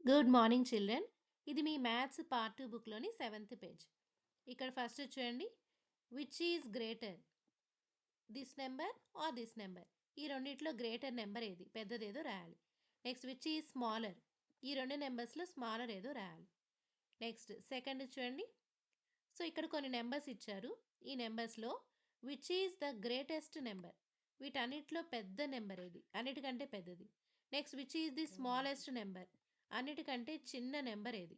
Good morning children. ఇది మీ maths part 2 బుక్లోని 7th పేజ్. ఇక్కడ ఫస్ట్ చూడండి, which is greater, this number or this number. ఈ రెండిట్లో గ్రేటర్ నెంబర్ ఏది, పెద్దదేదో రాయాలి. నెక్స్ట్ విచ్ ఈజ్ స్మాలర్, ఈ రెండు నెంబర్స్లో స్మాలర్ ఏదో రాయాలి. నెక్స్ట్ సెకండ్ చూడండి, సో ఇక్కడ కొన్ని నెంబర్స్ ఇచ్చారు. ఈ నెంబర్స్లో which is the greatest number, వీటన్నిటిలో పెద్ద నెంబర్ ఏది, అన్నిటికంటే పెద్దది. Next which is the smallest number, అన్నిటికంటే చిన్న నెంబర్ ఏది.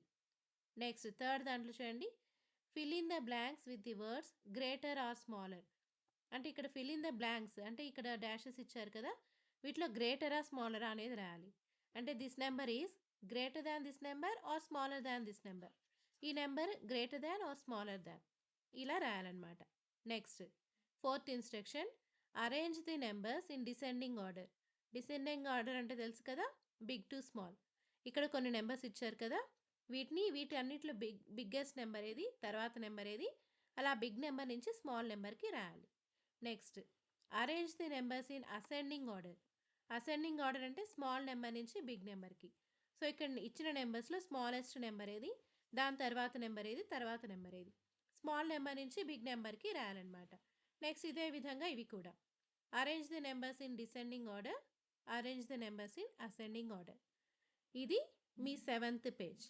నెక్స్ట్ థర్డ్ దాంట్లో చూడండి, fill in the blanks with the words greater or smaller. అంటే ఇక్కడ ఫిల్ ఇన్ ద బ్లాంక్స్ అంటే ఇక్కడ డాషెస్ ఇచ్చారు కదా, వీటిలో గ్రేటరా స్మాలరా అనేది రాయాలి. అంటే this number is greater than this number or smaller than this number. ఈ number greater than or smaller than, ఇలా రాయాలన్నమాట. Next fourth instruction, arrange the numbers in descending order. Descending order అంటే తెలుసు కదా, బిగ్ టు స్మాల్. ఇక్కడ కొన్ని numbers ఇచ్చారు కదా, వీటి అన్నిట్లో బిగ్గెస్ట్ నెంబర్ ఏది, తర్వాత నెంబర్ ఏది, అలా బిగ్ నెంబర్ నుంచి స్మాల్ నెంబర్కి రాయాలి. Next arrange the numbers in ascending order. Ascending order అంటే స్మాల్ నెంబర్ నుంచి బిగ్ నెంబర్కి. సో ఇక్కడ ఇచ్చిన నెంబర్స్లో స్మాలెస్ట్ నెంబర్ ఏది, దాని తర్వాత నెంబర్ ఏది, తర్వాత నెంబర్ ఏది, స్మాల్ నెంబర్ నుంచి బిగ్ నెంబర్కి రాయాలన్నమాట. నెక్స్ట్ ఇదే విధంగా ఇవి కూడా, arrange the numbers in descending order, arrange the numbers in ascending order. ఇది మీ 7th పేజ్.